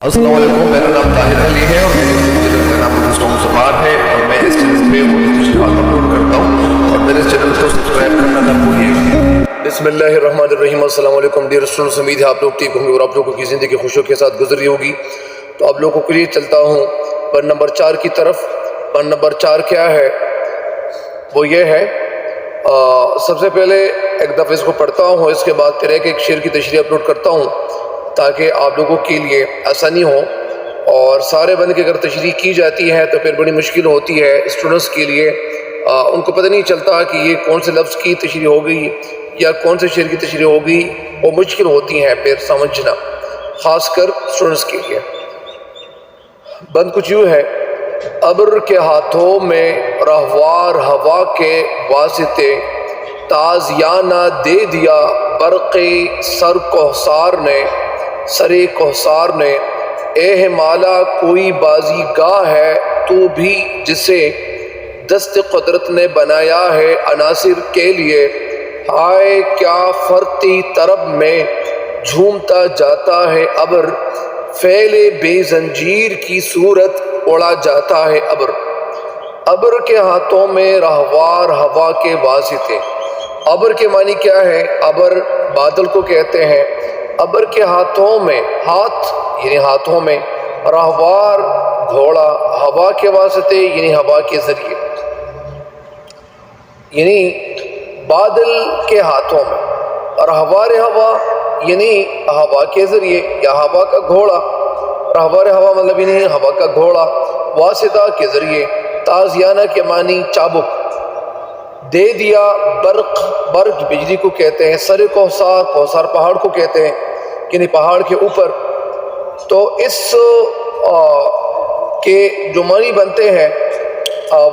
السلام علیکم، میرا نام طاہر علی ہے اور میرے چینل کا نام مسلمان ہے اور میں اس چینل پہ تشریحات اپلوڈ کرتا ہوں اور میرے چینل کو سبسکرائب کرنا نہ بھولیے۔ بسم اللہ الرحمن الرحیم۔ السلام علیکم ڈیئر اسٹوڈنٹس، امید ہے آپ لوگ ٹھیک ہوں گے اور آپ لوگوں کی زندگی خوشیوں کے ساتھ گزر رہی ہوگی۔ تو آپ لوگوں کے لیے چلتا ہوں پن نمبر 4 کی طرف۔ پن نمبر 4 کیا ہے؟ وہ یہ ہے، سب سے پہلے ایک دفعہ اس کو پڑھتا ہوں، اس کے بعد پھر ایک شعر کی تشریح اپلوڈ کرتا ہوں تاکہ آپ لوگوں کے لیے آسانی ہو۔ اور سارے بند کی اگر تشریح کی جاتی ہے تو پھر بڑی مشکل ہوتی ہے اسٹوڈنٹس کے لیے، ان کو پتہ نہیں چلتا کہ یہ کون سے لفظ کی تشریح ہوگی یا کون سے شعر کی تشریح ہوگی، وہ مشکل ہوتی ہیں پھر سمجھنا، خاص کر اسٹوڈنٹس کے لیے۔ بند کچھ یوں ہے: ابر کے ہاتھوں میں رہوار ہوا کے واسطے، تازیانہ دے دیا برق سر کوثار نے، اے ہمالا کوئی بازی گاہ ہے تو بھی جسے دست قدرت نے بنایا ہے عناصر کے لیے، ہائے کیا فرتی طرب میں جھومتا جاتا ہے ابر، فعل بے زنجیر کی صورت اڑا جاتا ہے ابر۔ ابر کے ہاتھوں میں رہوار ہوا کے واسطے، ابر کے معنی کیا ہے؟ ابر بادل کو کہتے ہیں۔ ابر کے ہاتھوں میں، ہاتھ یعنی ہاتھوں میں، رہوار گھوڑا، ہوا کے واسطے یعنی ہوا کے ذریعے، یعنی بادل کے ہاتھوں میں، رہوار ہوا یعنی ہوا کے ذریعے یا ہوا کا گھوڑا، رہوار ہوا مطلب یعنی ہوا کا گھوڑا، واسطہ کے ذریعے، تازیانہ کے معنی چابک، دے دیا برق بجلی کو کہتے ہیں، سر کوثار پہاڑ کو کہتے ہیں یعنی پہاڑ کے اوپر۔ تو اس کے جو معنی بنتے ہیں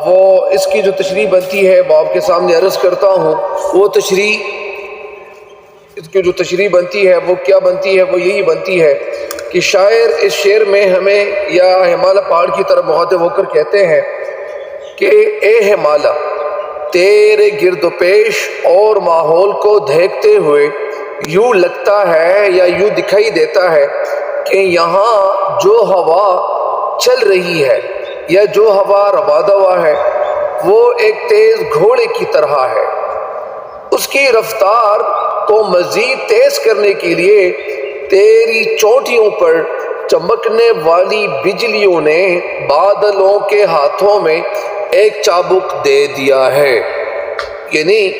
وہ اس کی جو تشریح بنتی ہے وہ آپ کے سامنے عرض کرتا ہوں۔ وہ تشریح، اس کی جو تشریح بنتی ہے وہ کیا بنتی ہے؟ وہ یہی بنتی ہے کہ شاعر اس شعر میں ہمیں یا ہمالا پہاڑ کی طرف مخاطب ہو کر کہتے ہیں کہ اے ہمالا، تیرے گرد و پیش اور ماحول کو دیکھتے ہوئے یوں لگتا ہے یا یوں دکھائی دیتا ہے کہ یہاں جو ہوا چل رہی ہے یا جو ہوا رواں ہے وہ ایک تیز گھوڑے کی طرح ہے۔ اس کی رفتار کو مزید تیز کرنے کے لیے تیری چوٹیوں پر چمکنے والی بجلیوں نے بادلوں کے ہاتھوں میں ایک چابک دے دیا ہے۔ یعنی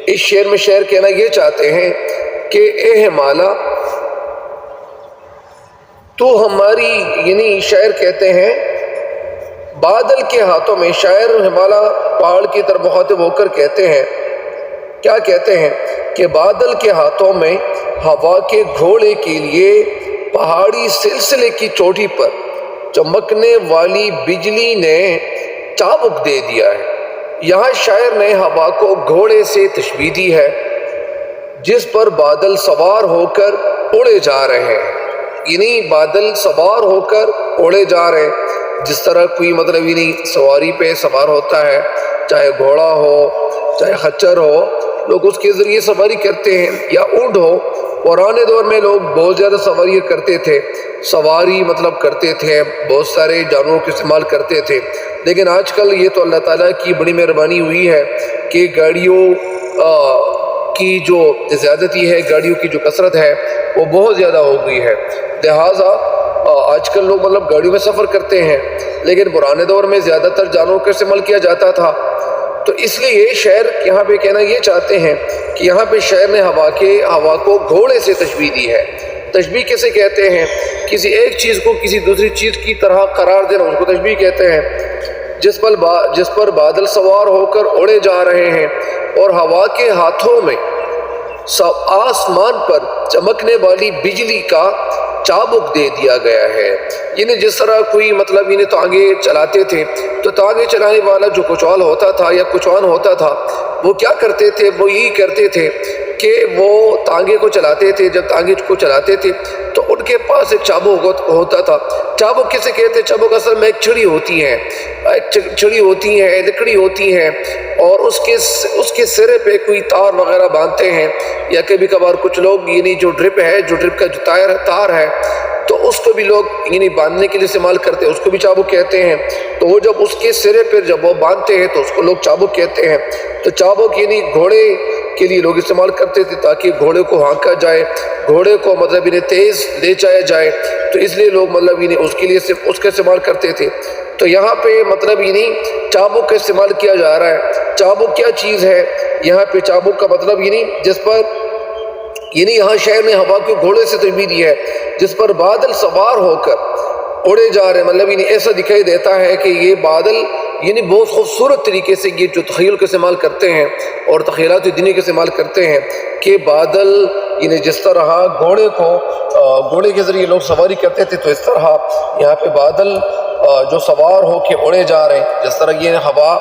اس شعر میں شاعر کہنا یہ چاہتے ہیں کہ اے ہمالا تو ہماری، یعنی شاعر کہتے ہیں بادل کے ہاتھوں میں، شاعر ہمالا پہاڑ کی طرف مخاطب ہو کر کہتے ہیں، کیا کہتے ہیں کہ بادل کے ہاتھوں میں ہوا کے گھوڑے کے لیے پہاڑی سلسلے کی چوٹی پر چمکنے والی بجلی نے چابک دے دیا ہے۔ یہاں شاعر نے ہوا کو گھوڑے سے تشبیہ دی ہے جس پر بادل سوار ہو کر اڑے جا رہے ہیں، یعنی بادل سوار ہو کر اڑے جا رہے ہیں، جس طرح کوئی مطلب یعنی سواری پہ سوار ہوتا ہے، چاہے گھوڑا ہو چاہے خچر ہو، لوگ اس کے ذریعے سواری کرتے ہیں، یا اونٹ ہو۔ پرانے دور میں لوگ بہت زیادہ سواری کرتے تھے، سواری مطلب کرتے تھے، بہت سارے جانوروں کو استعمال کرتے تھے، لیکن آج کل یہ تو اللہ تعالیٰ کی بڑی مہربانی ہوئی ہے کہ گاڑیوں کی جو زیادتی ہے، گاڑیوں کی جو کثرت ہے وہ بہت زیادہ ہو گئی ہے، لہٰذا آج کل لوگ مطلب گاڑیوں میں سفر کرتے ہیں، لیکن پرانے دور میں زیادہ تر جانوروں کا استعمال کیا جاتا تھا۔ تو اس لیے شاعر یہاں پہ کہنا یہ چاہتے ہیں کہ یہاں پہ شاعر نے ہوا کو گھوڑے سے تشبیہ دی ہے۔ تشبیہ کیسے کہتے ہیں؟ کسی ایک چیز کو کسی دوسری چیز کی طرح قرار دینا، اس کو تشبیہ کہتے ہیں۔ جس پر بادل سوار ہو کر اڑے جا رہے ہیں اور ہوا کے ہاتھوں میں آسمان پر چمکنے والی بجلی کا چابک دے دیا گیا ہے۔ یعنی جس طرح کوئی مطلب یعنی تانگے چلاتے تھے، تو تانگے چلانے والا جو کچوال ہوتا تھا یا کچوان ہوتا تھا، وہ کیا کرتے تھے؟ وہ یہی کرتے تھے کہ وہ تانگے کو چلاتے تھے۔ جب تانگے کو چلاتے تھے تو ان کے پاس ایک چابک ہوتا تھا۔ چابک کسے کہتے ہیں؟ چابک اصل میں ایک چھڑی ہوتی ہے، لکڑی ہوتی ہے، اور اس کے سرے پہ کوئی تار وغیرہ باندھتے ہیں، یا کبھی کبھار کچھ لوگ یعنی جو ڈرپ کا جو تار ہے تو اس کو بھی لوگ یعنی باندھنے کے لیے استعمال کرتے ہیں، اس کو بھی چابک کہتے ہیں۔ تو وہ جب اس کے سرے پر جب وہ باندھتے ہیں تو اس کو لوگ چابک کہتے ہیں۔ تو چابک یعنی گھوڑے کے لیے لوگ استعمال کرتے تھے تاکہ گھوڑے کو ہانکا جائے، گھوڑے کو مطلب انہیں تیز لے جایا جائے، تو اس لیے لوگ مطلب انہیں اس کے لیے صرف اس کا استعمال کرتے تھے۔ تو یہاں پہ مطلب یعنی چابک کا استعمال کیا جا رہا ہے۔ چابک کیا چیز ہے؟ یہاں پہ چابک کا مطلب یعنی جس پر یعنی یہاں شعر نے ہوا کے گھوڑے سے تعبیر دی ہے جس پر بادل سوار ہو کر اڑے جا رہے ہیں، مطلب یعنی ایسا دکھائی دیتا ہے کہ یہ بادل یعنی بہت خوبصورت طریقے سے یہ جو تخیل کا استعمال کرتے ہیں اور تخیلات دینی کا استعمال کرتے ہیں کہ بادل یعنی جس طرح گھوڑے کے ذریعے لوگ سواری کرتے تھے، تو اس طرح یہاں پہ بادل جو سوار ہو کے اڑے جا رہے ہیں، جس طرح یہ ہوا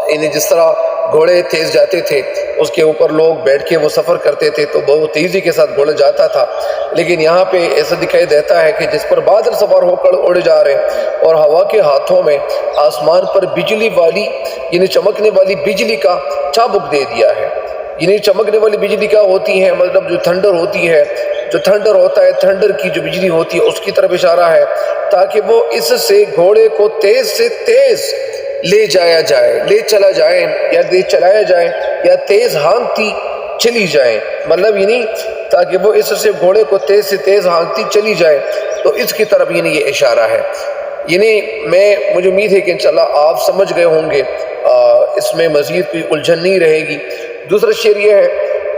یعنی جس طرح گھوڑے تیز جاتے تھے اس کے اوپر لوگ بیٹھ کے وہ سفر کرتے تھے تو بہت تیزی کے ساتھ گھوڑا جاتا تھا، لیکن یہاں پہ ایسا دکھائی دیتا ہے کہ جس پر بادل سوار ہو کر اڑے جا رہے ہیں اور ہوا کے ہاتھوں میں آسمان پر بجلی والی یعنی چمکنے والی بجلی کا چابک دے دیا ہے۔ یعنی چمکنے والی بجلی کیا ہوتی ہے؟ مطلب جو تھنڈر ہوتی ہے، جو تھنڈر ہوتا ہے، تھنڈر کی جو بجلی ہوتی ہے اس کی طرف اشارہ ہے تاکہ وہ اس سے گھوڑے کو تیز سے تیز لے جایا جائے، لے چلا جائے یا لے چلایا جائے یا تیز ہانکتی چلی جائے، مطلب یعنی تاکہ وہ اس سے گھوڑے کو تیز سے تیز ہانکتی چلی جائے، تو اس کی طرف یعنی یہ اشارہ ہے۔ یعنی مجھے امید ہے کہ انشاءاللہ آپ سمجھ گئے ہوں گے، اس میں مزید کوئی الجھن نہیں رہے گی۔ دوسرا شعر یہ ہے،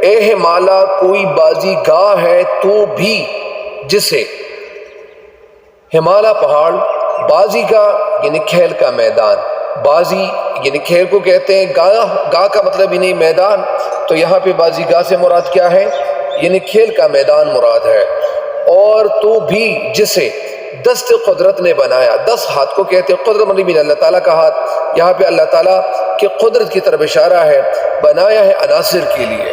اے ہے مالا کوئی بازی گاہ ہے تو بھی جسے، ہمالا پہاڑ، بازی گاہ یعنی کھیل کا میدان، بازی یعنی کھیل کو کہتے ہیں، گاہ کا مطلب یعنی میدان، تو یہاں پہ بازی گاہ سے مراد کیا ہے؟ یعنی کھیل کا میدان مراد ہے۔ اور تو بھی جسے دست قدرت نے بنایا، دس ہاتھ کو کہتے ہیں، قدرت مطلب اللہ تعالیٰ کا ہاتھ، یہاں پہ اللہ تعالیٰ کی قدرت کی طرف اشارہ ہے، بنایا ہے عناصر کے لیے۔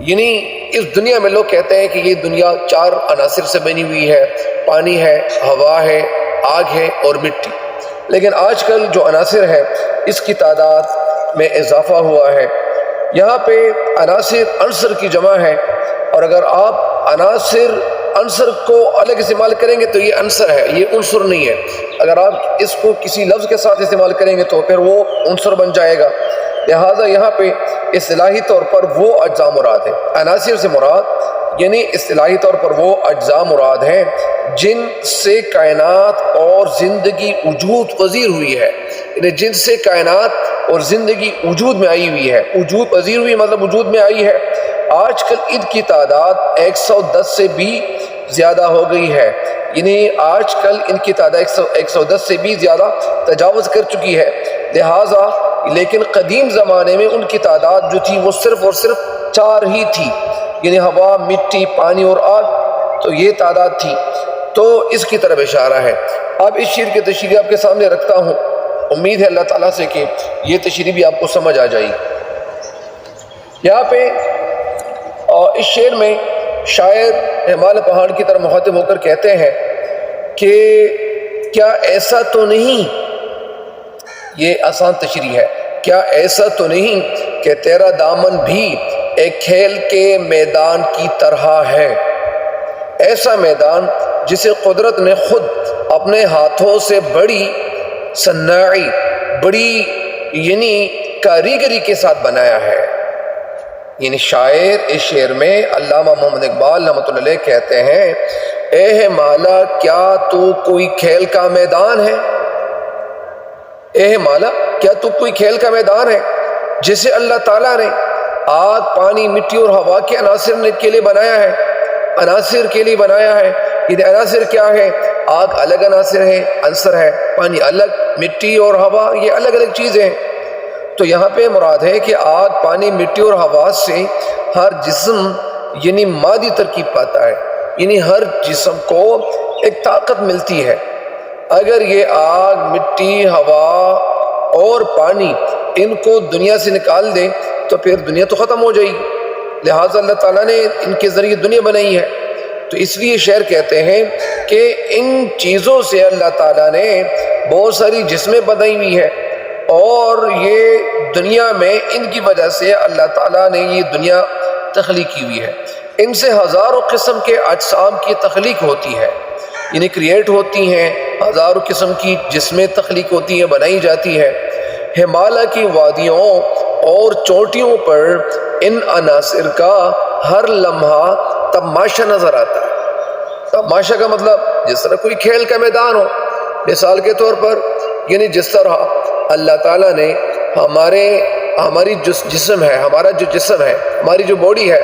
یعنی اس دنیا میں لوگ کہتے ہیں کہ یہ دنیا 4 عناصر سے بنی ہوئی ہے، پانی ہے، ہوا ہے، آگ ہے اور مٹی، لیکن آج کل جو عناصر ہے اس کی تعداد میں اضافہ ہوا ہے۔ یہاں پہ عنصر کی جمع ہے، اور اگر آپ عنصر کو الگ استعمال کریں گے تو یہ عنصر ہے، یہ عنصر نہیں ہے۔ اگر آپ اس کو کسی لفظ کے ساتھ استعمال کریں گے تو پھر وہ عنصر بن جائے گا، لہٰذا یہاں پہ اصطلاحی طور پر وہ اجزاء مراد ہے۔ عناصر سے مراد یعنی اصطلاحی طور پر وہ اجزاء مراد ہیں جن سے کائنات اور زندگی وجود پذیر ہوئی ہے، یعنی جن سے کائنات اور زندگی وجود میں آئی ہوئی ہے۔ وجود پذیر ہوئی مطلب وجود میں آئی ہے۔ آج کل ان کی تعداد 110 سے بھی زیادہ ہو گئی ہے، یعنی آج کل ان کی تعداد 110 سے بھی زیادہ تجاوز کر چکی ہے، لہٰذا لیکن قدیم زمانے میں ان کی تعداد جو تھی وہ صرف اور صرف 4 ہی تھی، یعنی ہوا، مٹی، پانی اور آگ، تو یہ تعداد تھی، تو اس کی طرف اشارہ ہے۔ اب اس شعر کی تشریح آپ کے سامنے رکھتا ہوں، امید ہے اللہ تعالیٰ سے کہ یہ تشریح بھی آپ کو سمجھ آ جائے گی۔ یہاں پہ اس شعر میں شاعر ہمالیہ پہاڑ کی طرف مخاطب ہو کر کہتے ہیں کہ کیا ایسا تو نہیں، یہ آسان تشریح ہے، کیا ایسا تو نہیں کہ تیرا دامن بھی ایک کھیل کے میدان کی طرح ہے، ایسا میدان جسے قدرت نے خود اپنے ہاتھوں سے بڑی صناعی، بڑی یعنی کاریگری کے ساتھ بنایا ہے۔ یعنی شاعر اس شعر میں علامہ محمد اقبال رحمۃ اللہ علیہ کہتے ہیں، اے مالا کیا تو کوئی کھیل کا میدان ہے، اے مالا کیا تو کوئی کھیل کا میدان ہے جسے اللہ تعالیٰ نے آگ، پانی، مٹی اور ہوا کے عناصر کے لیے بنایا ہے، عناصر کے لیے بنایا ہے۔ یہ عناصر کیا ہے؟ آگ الگ عنصر ہے، پانی الگ، مٹی اور ہوا یہ الگ الگ چیزیں ہیں۔ تو یہاں پہ مراد ہے کہ آگ، پانی، مٹی اور ہوا سے ہر جسم یعنی مادی ترکیب پاتا ہے، یعنی ہر جسم کو ایک طاقت ملتی ہے۔ اگر یہ آگ، مٹی، ہوا اور پانی ان کو دنیا سے نکال دے تو پھر دنیا تو ختم ہو جائے گی، لہٰذا اللہ تعالیٰ نے ان کے ذریعے دنیا بنائی ہے۔ تو اس لیے شاعر کہتے ہیں کہ ان چیزوں سے اللہ تعالیٰ نے بہت ساری جسمیں بنائی ہوئی ہے، اور یہ دنیا میں ان کی وجہ سے اللہ تعالیٰ نے یہ دنیا تخلیق کی ہوئی ہے۔ ان سے ہزاروں قسم کے اجسام کی تخلیق ہوتی ہے، یعنی کریٹ ہوتی ہیں، ہزاروں قسم کی جسمیں تخلیق ہوتی ہیں، بنائی جاتی ہے۔ ہمالیہ کی وادیوں اور چوٹیوں پر ان عناصر کا ہر لمحہ تماشا نظر آتا ہے۔ تماشا کا مطلب جس طرح کوئی کھیل کا میدان ہو، مثال کے طور پر یعنی جس طرح اللہ تعالیٰ نے ہماری جسم ہے، ہمارا جو جسم ہے، ہماری جو باڈی ہے،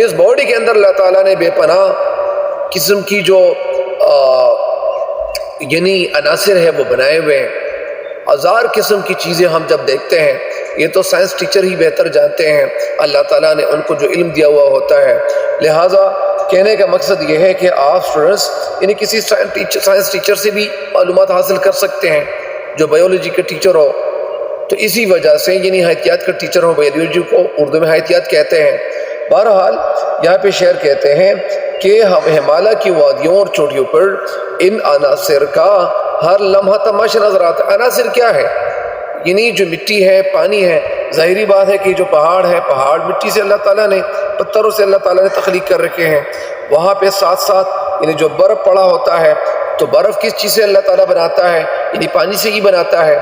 اس باڈی کے اندر اللہ تعالیٰ نے بے پناہ قسم کی جو یعنی عناصر ہے وہ بنائے ہوئے ہیں۔ ہزار قسم کی چیزیں ہم جب دیکھتے ہیں، یہ تو سائنس ٹیچر ہی بہتر جانتے ہیں، اللہ تعالیٰ نے ان کو جو علم دیا ہوا ہوتا ہے۔ لہٰذا کہنے کا مقصد یہ ہے کہ آپ اسٹوڈنٹس یعنی کسی سائنس ٹیچر سے بھی معلومات حاصل کر سکتے ہیں، جو بایولوجی کا ٹیچر ہو، تو اسی وجہ سے یعنی حیاتیات کا ٹیچر ہو، بایولوجی کو اردو میں حیاتیات کہتے ہیں۔ بہرحال یہاں پہ شعر کہتے ہیں کہ ہمالیہ کی وادیوں اور چوٹیوں پر ان عناصر کا ہر لمحہ تماشا نظر آتا ہے۔ عناصر کیا ہے؟ یعنی جو مٹی ہے، پانی ہے، ظاہری بات ہے کہ جو پہاڑ ہے، پہاڑ مٹی سے اللہ تعالیٰ نے، پتھروں سے اللہ تعالیٰ نے تخلیق کر رکھے ہیں۔ وہاں پہ ساتھ ساتھ یعنی جو برف پڑا ہوتا ہے، تو برف کس چیز سے اللہ تعالیٰ بناتا ہے؟ یعنی پانی سے ہی بناتا ہے۔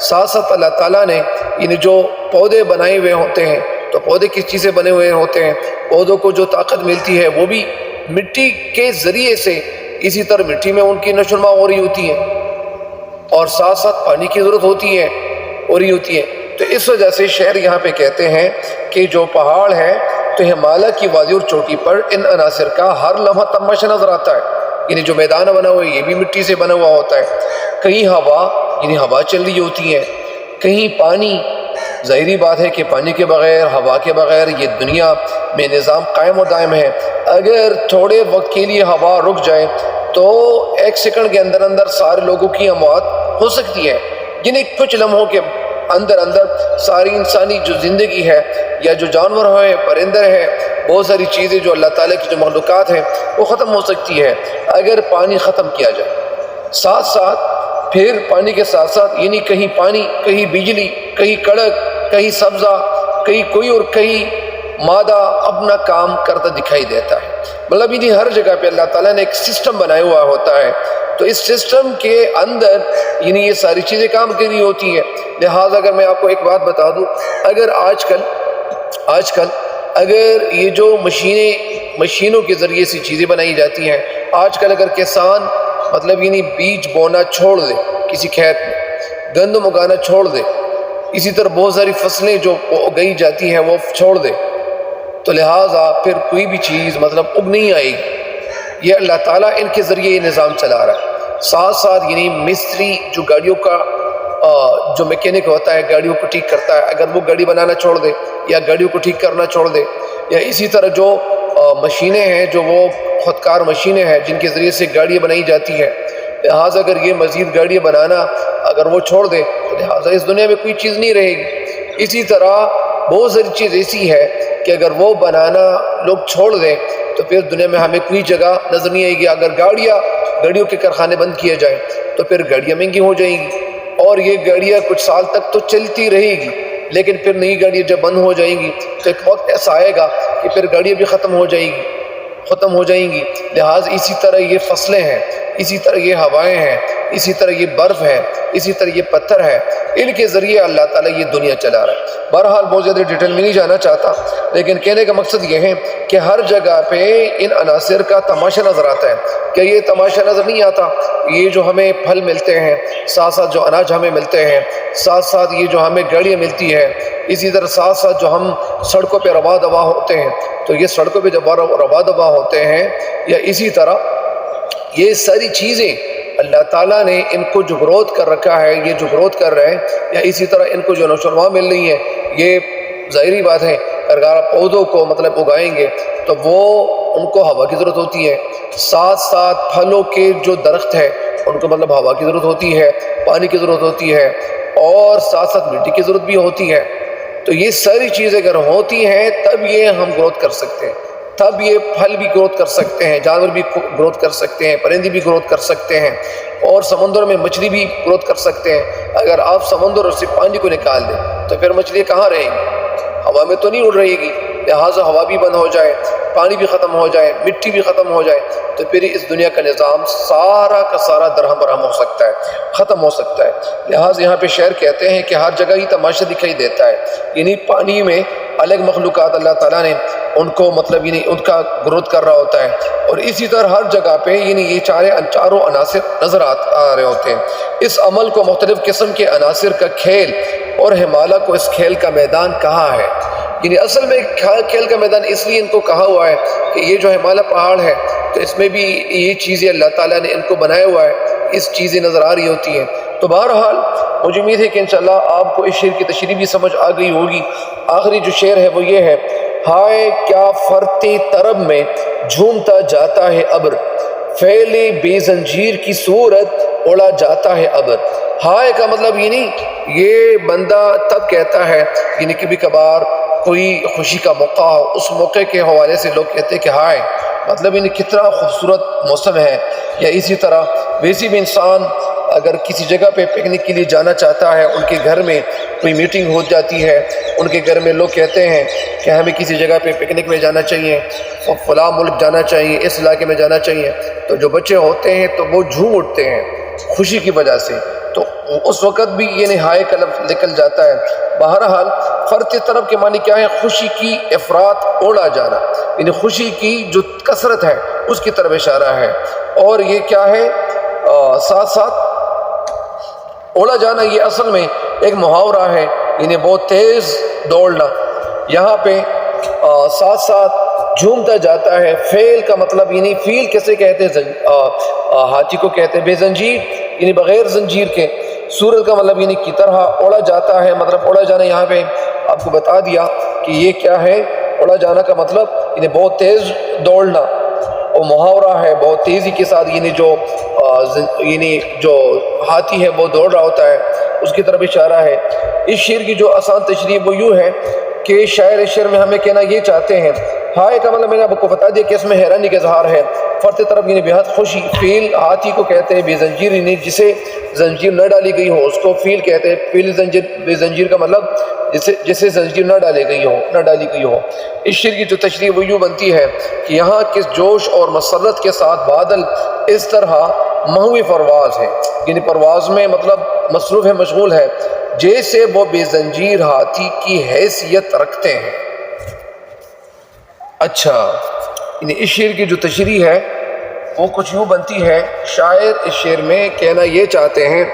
ساتھ ساتھ اللہ تعالیٰ نے یعنی جو پودے بنائے ہوئے ہوتے ہیں، تو پودے کس چیز سے بنے ہوئے ہوتے ہیں؟ پودوں کو جو طاقت ملتی ہے وہ بھی مٹی کے ذریعے سے، اسی طرح مٹی میں ان کی نشو و نما ہو رہی ہوتی ہے، اور ساتھ ساتھ پانی کی ضرورت ہوتی ہے، ہو رہی ہوتی ہے۔ تو اس وجہ سے شعر یہاں پہ کہتے ہیں کہ جو پہاڑ ہے، تو ہمالیہ کی وادی اور چوٹی پر ان عناصر کا ہر لمحہ تماشا نظر آتا ہے، یعنی جو میدان بنا ہوا ہے یہ بھی مٹی سے بنا ہوا ہوتا ہے۔ کہیں ہوا یعنی ہوا چل رہی ہوتی ہے، کہیں پانی، ظاہری بات ہے کہ پانی کے بغیر، ہوا کے بغیر یہ دنیا میں نظام قائم و دائم ہے۔ اگر تھوڑے وقت کے لیے ہوا رک جائے تو 1 سیکنڈ کے اندر اندر سارے لوگوں کی اموات ہو سکتی ہے، یعنی کچھ لمحوں کے اندر ساری انسانی جو زندگی ہے، یا جو جانور ہے، پرندے ہیں، بہت ساری چیزیں جو اللہ تعالیٰ کی جو مخلوقات ہیں وہ ختم ہو سکتی ہے اگر پانی ختم کیا جائے۔ ساتھ ساتھ پھر پانی کے ساتھ ساتھ یعنی کہیں پانی، کہیں بجلی، کہیں کڑک، کہیں سبزہ، کہیں کوئی اور کہیں مادہ اپنا کام کرتا دکھائی دیتا ہے۔ مطلب یعنی ہر جگہ پہ اللہ تعالیٰ نے ایک سسٹم بنایا ہوا ہوتا ہے، تو اس سسٹم کے اندر یعنی یہ ساری چیزیں کام کر رہی ہوتی ہیں۔ لہٰذا اگر میں آپ کو ایک بات بتا دوں، اگر آج کل اگر یہ جو مشینوں کے ذریعے سے چیزیں بنائی جاتی ہیں، آج کل اگر کسان مطلب یعنی بیج بونا چھوڑ دے، کسی کھیت میں گندم اگانا چھوڑ دے، اسی طرح بہت ساری فصلیں جو اگائی جاتی ہیں وہ چھوڑ دے، تو لہٰذا پھر کوئی بھی چیز مطلب اگ نہیں آئے گی۔ یہ اللہ تعالیٰ ان کے ذریعے یہ نظام چلا رہا ہے۔ ساتھ ساتھ یعنی مستری جو گاڑیوں کا جو میکینک ہوتا ہے، گاڑیوں کو ٹھیک کرتا ہے، اگر وہ گاڑی بنانا چھوڑ دے یا گاڑیوں کو ٹھیک کرنا چھوڑ دے، یا اسی طرح جو مشینیں ہیں، جو وہ خودکار مشینیں ہیں جن کے ذریعے سے گاڑیاں بنائی جاتی ہیں، لہٰذا اگر یہ مزید گاڑیاں بنانا اگر وہ چھوڑ دے تو لہٰذا اس دنیا میں کوئی چیز نہیں رہے گی۔ اسی طرح بہت ساری چیز ایسی ہے کہ اگر وہ بنانا لوگ چھوڑ دیں تو پھر دنیا میں ہمیں کوئی جگہ نظر نہیں آئے گی۔ اگر گاڑیوں کے کارخانے بند کیے جائیں تو پھر گاڑیاں مہنگی ہو جائیں گی، اور یہ گاڑیاں کچھ سال تک تو چلتی رہے گی، لیکن پھر نئی گاڑیاں جب بند ہو جائیں گی تو ایک وقت ایسا آئے گا کہ پھر گاڑیاں بھی ختم ہو جائیں گی۔ لہٰذا اسی طرح یہ فصلیں ہیں، اسی طرح یہ ہوائیں ہیں، اسی طرح یہ برف ہے، اسی طرح یہ پتھر ہے، ان کے ذریعے اللہ تعالیٰ یہ دنیا چلا رہا ہے۔ بہرحال بہت زیادہ ڈیٹیل میں نہیں جانا چاہتا، لیکن کہنے کا مقصد یہ ہے کہ ہر جگہ پہ ان عناصر کا تماشا نظر آتا ہے۔ کہ یہ تماشا نظر نہیں آتا، یہ جو ہمیں پھل ملتے ہیں، ساتھ ساتھ جو اناج ہمیں ملتے ہیں، ساتھ ساتھ یہ جو ہمیں گاڑیاں ملتی ہے، اسی طرح ساتھ ساتھ جو ہم سڑکوں پہ رواں دواں ہوتے ہیں، تو یہ سڑکوں پہ جب رواں دواں ہوتے ہیں، یا اسی طرح یہ ساری چیزیں اللہ تعالیٰ نے ان کو جو گروتھ کر رکھا ہے، یہ جو گروتھ کر رہے ہیں، یا اسی طرح ان کو جو نشو و نما مل رہی ہے، یہ ظاہری بات ہے اگر آپ پودوں کو مطلب اگائیں گے تو وہ ان کو ہوا کی ضرورت ہوتی ہے، ساتھ ساتھ پھلوں کے جو درخت ہیں ان کو مطلب ہوا کی ضرورت ہوتی ہے، پانی کی ضرورت ہوتی ہے، اور ساتھ ساتھ مٹی کی ضرورت بھی ہوتی ہے۔ تو یہ ساری چیزیں اگر ہوتی ہیں تب یہ ہم گروتھ کر سکتے ہیں، تب یہ پھل بھی گروتھ کر سکتے ہیں، جانور بھی گروتھ کر سکتے ہیں، پرندے بھی گروتھ کر سکتے ہیں، اور سمندر میں مچھلی بھی گروتھ کر سکتے ہیں۔ اگر آپ سمندر سے پانی کو نکال دیں تو پھر مچھلی کہاں رہیں گی؟ ہوا میں تو نہیں اڑ رہے گی، لہٰذا ہوا بھی بند ہو جائے، پانی بھی ختم ہو جائے، مٹی بھی ختم ہو جائے، تو پھر اس دنیا کا نظام سارا کا سارا درہم برہم ہو سکتا ہے، ختم ہو سکتا ہے۔ لہٰذا یہاں پہ شاعر کہتے ہیں کہ ہر جگہ ہی تماشا دکھائی دیتا ہے، یعنی پانی میں الگ مخلوقات اللہ تعالیٰ نے ان کو مطلب یعنی ان کا گروتھ کر رہا ہوتا ہے، اور اسی طرح ہر جگہ پہ یعنی یہ چاروں عناصر نظر آ رہے ہوتے ہیں۔ اس عمل کو مختلف قسم کے عناصر کا کھیل اور ہمالہ کو اس کھیل کا میدان کہا ہے۔ یعنی اصل میں کھیل کا میدان اس لیے ان کو کہا ہوا ہے کہ یہ جو ہمالہ پہاڑ ہے تو اس میں بھی یہ چیزیں اللہ تعالیٰ نے ان کو بنایا ہوا ہے، اس چیزیں نظر آ رہی ہوتی ہیں۔ تو بہرحال مجھے امید ہے کہ انشاءاللہ آپ کو اس شعر کی تشریح بھی سمجھ آ گئی ہوگی۔ آخری جو شعر ہے وہ یہ ہے، ہائے کیا فرتے طرب میں جھومتا جاتا ہے ابر، فعل بے زنجیر کی صورت اڑا جاتا ہے ابر۔ ہائے کا مطلب یہ بندہ تب کہتا ہے یعنی کبھی کبھار کوئی خوشی کا موقع ہو، اس موقع کے حوالے سے لوگ کہتے ہیں کہ ہائے، مطلب کتنا خوبصورت موسم ہے۔ یا اسی طرح ویسے بھی انسان اگر کسی جگہ پہ پکنک کے لیے جانا چاہتا ہے، ان کے گھر میں کوئی میٹنگ ہو جاتی ہے، ان کے گھر میں لوگ کہتے ہیں کہ ہمیں کسی جگہ پہ پکنک میں جانا چاہیے، فلاں ملک جانا چاہیے، اس علاقے میں جانا چاہیے، تو جو بچے ہوتے ہیں تو وہ جھوم اٹھتے ہیں خوشی کی وجہ سے، تو اس وقت بھی یہ نہایے کا لفظ نکل جاتا ہے۔ بہرحال فرط طرب کے معنی کیا ہے؟ خوشی کی افراط اوڑا جانا، یعنی خوشی کی جو کثرت ہے اس کی طرف اشارہ ہے۔ اور یہ کیا ہے؟ ساتھ ساتھ اوڑا جانا یہ اصل میں ایک محاورہ ہے، یعنی بہت تیز دوڑنا۔ یہاں پہ ساتھ ساتھ جھومتا جاتا ہے، فیل کا مطلب یعنی فیل کیسے کہتے ہیں؟ ہاتھی کو کہتے ہیں بے زنجیر، یعنی بغیر زنجیر کے۔ صورت کا مطلب یعنی کی طرح اڑا جاتا ہے، مطلب اڑا جانا یہاں پہ آپ کو بتا دیا کہ یہ کیا ہے۔ اڑا جانا کا مطلب یعنی بہت تیز دوڑنا، اور محاورہ ہے بہت تیزی کے ساتھ، یعنی جو ہاتھی ہے وہ دوڑ رہا ہوتا ہے اس کی طرف اشارہ ہے۔ اس شعر کی جو آسان تشریح وہ یوں ہے کہ شاعر اس شعر میں ہمیں کہنا یہ چاہتے ہیں، ہائے کا مطلب میں نے آپ کو بتا دیا کہ اس میں حیرانی کا اظہار ہے۔ فرط طرف یعنی بہت خوشی، فیل ہاتھی کو کہتے ہیں بے زنجیر، یعنی جسے زنجیر نہ ڈالی گئی ہو اس کو فیل کہتے ہیں۔ فیل زنجیر، بے زنجیر کا مطلب جسے زنجیر نہ ڈالی گئی ہو۔ اس شعر کی جو تشریح وہ یوں بنتی ہے کہ یہاں کس جوش اور مسرت کے ساتھ بادل اس طرح محو پرواز ہے، یعنی پرواز میں مطلب مصروف ہے، مشغول ہے، جیسے وہ بے زنجیر ہاتھی کی حیثیت رکھتے ہیں۔ اچھا، یعنی اس شعر کی جو تشریح ہے وہ کچھ یوں بنتی ہے، شاعر اس شعر میں کہنا یہ چاہتے ہیں،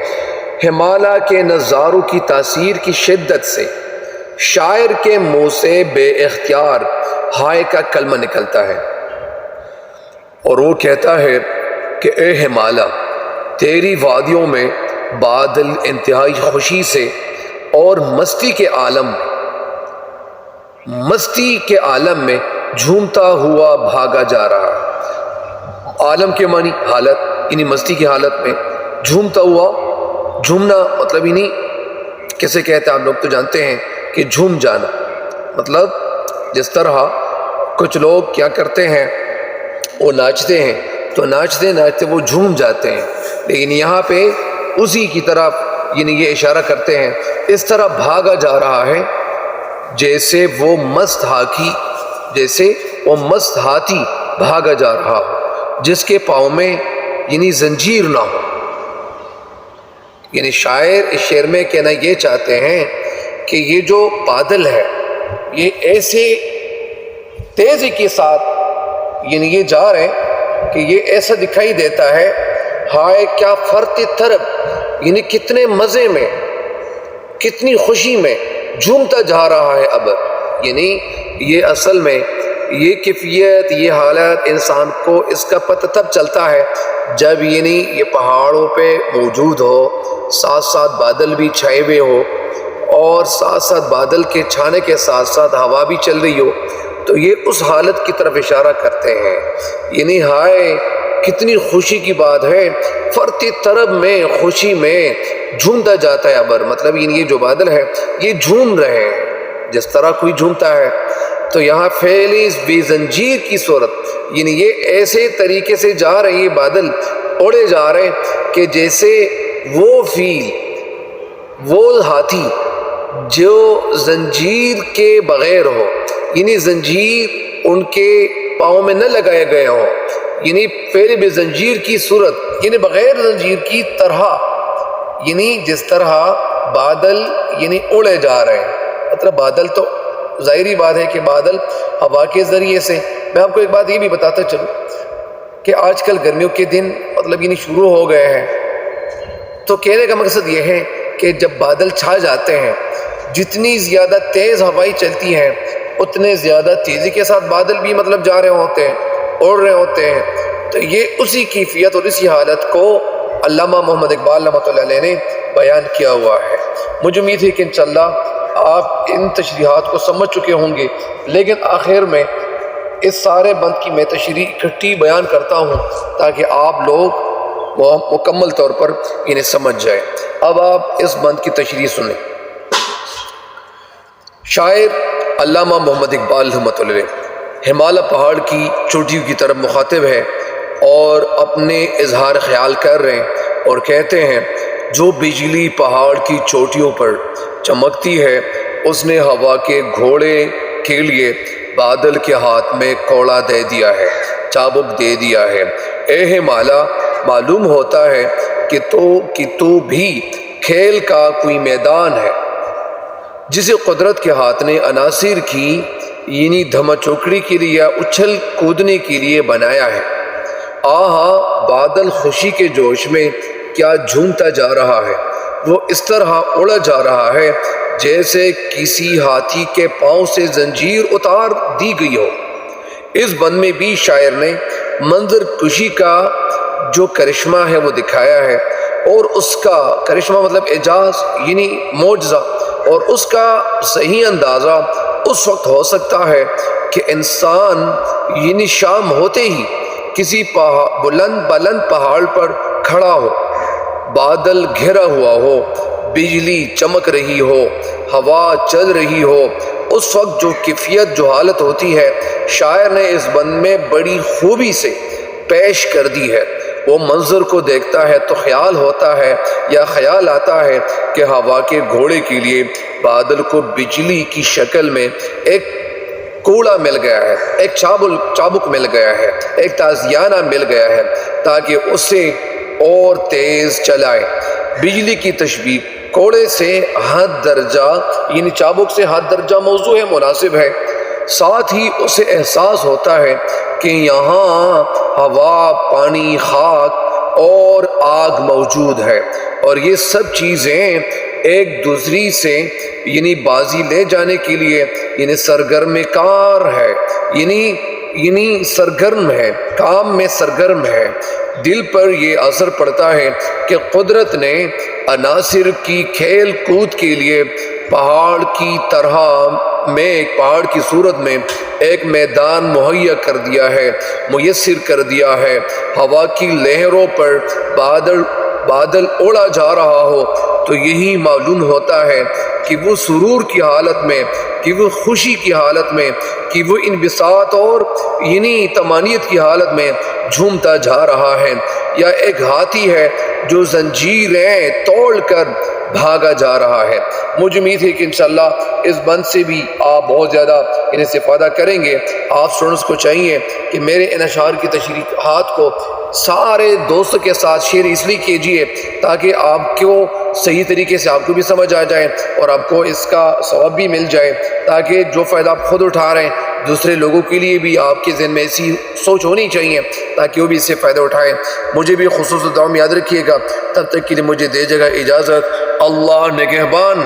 ہمالہ کے نظاروں کی تاثیر کی شدت سے شاعر کے منہ سے بے اختیار ہائے کا کلمہ نکلتا ہے، اور وہ کہتا ہے کہ اے ہمالہ، تیری وادیوں میں بادل انتہائی خوشی سے اور مستی کے عالم میں جھومتا ہوا بھاگا جا رہا ہے۔ عالم کے معنی حالت، یعنی مستی کی حالت میں جھومتا ہوا، جھومنا مطلب یعنی کیسے کہتے ہیں آپ لوگ تو جانتے ہیں کہ جھوم جانا، مطلب جس طرح کچھ لوگ کیا کرتے ہیں وہ ناچتے ہیں تو ناچتے ناچتے وہ جھوم جاتے ہیں، لیکن یہاں پہ اسی کی طرف یعنی یہ اشارہ کرتے ہیں، اس طرح بھاگا جا رہا ہے جیسے وہ مست ہاتھی بھاگا جا رہا ہو جس کے پاؤں میں یعنی زنجیر نہ ہو۔ یعنی شاعر اس شعر میں کہنا یہ چاہتے ہیں کہ یہ جو بادل ہے یہ ایسے تیزی کے ساتھ یعنی یہ جا رہے ہیں کہ یہ ایسا دکھائی دیتا ہے، ہائے کیا فرط طرب، یعنی کتنے مزے میں، کتنی خوشی میں جھومتا جا رہا ہے ابر۔ یعنی یہ اصل میں یہ کیفیت، یہ حالت انسان کو اس کا پتہ تب چلتا ہے جب یعنی یہ پہاڑوں پہ موجود ہو، ساتھ ساتھ بادل بھی چھائے ہوئے ہو، اور ساتھ ساتھ بادل کے چھانے کے ساتھ ساتھ ہوا بھی چل رہی ہو، تو یہ اس حالت کی طرف اشارہ کرتے ہیں۔ یعنی ہائے کتنی خوشی کی بات ہے، فرط طرب میں، خوشی میں جھومتا جاتا ہے ابر، مطلب یعنی یہ جو بادل ہے یہ جھوم رہے ہیں جس طرح کوئی جھومتا ہے۔ تو یہاں فیلیز بے زنجیر کی صورت، یعنی یہ ایسے طریقے سے جا رہے ہیں، بادل اڑے جا رہے ہیں کہ جیسے وہ فیل، وہ ہاتھی جو زنجیر کے بغیر ہو، یعنی زنجیر ان کے پاؤں میں نہ لگایا گیا ہو، یعنی پہلے بھی زنجیر کی صورت، یعنی بغیر زنجیر کی طرح، یعنی جس طرح بادل یعنی اڑے جا رہے ہیں، مطلب بادل تو ظاہری بات ہے کہ بادل ہوا کے ذریعے سے۔ میں آپ کو ایک بات یہ بھی بتاتا چلوں کہ آج کل گرمیوں کے دن مطلب یعنی شروع ہو گئے ہیں، تو کہنے کا مقصد یہ ہے کہ جب بادل چھا جاتے ہیں، جتنی زیادہ تیز ہوائیں چلتی ہیں اتنے زیادہ تیزی کے ساتھ بادل بھی مطلب جا رہے ہوتے ہیں، اڑ رہے ہوتے ہیں۔ تو یہ اسی کیفیت اور اسی حالت کو علامہ محمد اقبال رحمۃ اللہ علیہ نے بیان کیا ہوا ہے۔ مجھے امید ہے کہ انشاءاللہ آپ ان تشریحات کو سمجھ چکے ہوں گے، لیکن آخر میں اس سارے بند کی میں تشریح اکٹھی بیان کرتا ہوں تاکہ آپ لوگ مکمل طور پر انہیں سمجھ جائیں۔ اب آپ اس بند کی تشریح سنیں۔ شاعر علامہ محمد اقبال رحمۃ اللہ علیہ ہمالیہ پہاڑ کی چوٹیوں کی طرف مخاطب ہے اور اپنے اظہار خیال کر رہے ہیں اور کہتے ہیں، جو بجلی پہاڑ کی چوٹیوں پر چمکتی ہے، اس نے ہوا کے گھوڑے کے لیے بادل کے ہاتھ میں کوڑا دے دیا ہے، چابک دے دیا ہے۔ اے ہمالیہ، معلوم ہوتا ہے کہ تو بھی کھیل کا کوئی میدان ہے جسے قدرت کے ہاتھ نے عناصر کی یعنی دھما چوکڑی کے لیے یا اچھل کودنے کے لیے بنایا ہے۔ آہا، بادل خوشی کے جوش میں کیا جھومتا جا رہا ہے، وہ اس طرح اڑا جا رہا ہے جیسے کسی ہاتھی کے پاؤں سے زنجیر اتار دی گئی ہو۔ اس بند میں بھی شاعر نے منظر کشی کا جو کرشمہ ہے وہ دکھایا ہے، اور اس کا کرشمہ مطلب اعجاز یعنی معجزہ، اور اس کا صحیح اندازہ اس وقت ہو سکتا ہے کہ انسان یعنی شام ہوتے ہی کسی بلند پہاڑ پر کھڑا ہو، بادل گھرا ہوا ہو، بجلی چمک رہی ہو، ہوا چل رہی ہو۔ اس وقت جو کیفیت، جو حالت ہوتی ہے، شاعر نے اس بند میں بڑی خوبی سے پیش کر دی ہے۔ وہ منظر کو دیکھتا ہے تو خیال ہوتا ہے یا خیال آتا ہے کہ ہوا کے گھوڑے کے لیے بادل کو بجلی کی شکل میں ایک کوڑا مل گیا ہے، ایک چابک مل گیا ہے، ایک تازیانہ مل گیا ہے تاکہ اسے اور تیز چلائے۔ بجلی کی تشبیہ کوڑے سے حد درجہ یعنی چابک سے حد درجہ موضوع ہے، مناسب ہے۔ ساتھ ہی اسے احساس ہوتا ہے کہ یہاں ہوا، پانی، خاک اور آگ موجود ہے، اور یہ سب چیزیں ایک دوسری سے یعنی بازی لے جانے کے لیے یعنی سرگرم کار ہے، یعنی سرگرم ہے، کام میں سرگرم ہے۔ دل پر یہ اثر پڑتا ہے کہ قدرت نے عناصر کی کھیل کود کے لیے پہاڑ کی طرح میں پہاڑ کی صورت میں ایک میدان مہیا کر دیا ہے، میسر کر دیا ہے۔ ہوا کی لہروں پر بادل اڑا جا رہا ہو تو یہی معلوم ہوتا ہے کہ وہ سرور کی حالت میں، کہ وہ خوشی کی حالت میں، کہ وہ انبساط اور یعنی طمانینت کی حالت میں جھومتا جا رہا ہے، یا ایک ہاتھی ہے جو زنجیریں توڑ کر بھاگا جا رہا ہے۔ مجھے امید ہے کہ انشاءاللہ اس بند سے بھی آپ بہت زیادہ استفادہ کریں گے۔ آپ اسٹوڈنٹس کو چاہیے کہ میرے ان اشعار کی تشریحات کو سارے دوستوں کے ساتھ شیئر اس لیے کیجیے تاکہ آپ کو صحیح طریقے سے آپ کو بھی سمجھ آ جائے اور آپ کو اس کا ثواب بھی مل جائے، تاکہ جو فائدہ آپ خود اٹھا رہے ہیں دوسرے لوگوں کے لیے بھی آپ کے ذہن میں ایسی سوچ ہونی چاہیے تاکہ وہ بھی اس سے فائدہ اٹھائیں۔ مجھے بھی خصوصی دعا میں یاد رکھیے گا۔ تب تک کے لیے مجھے دے جگہ اجازت۔ اللہ نگہبان۔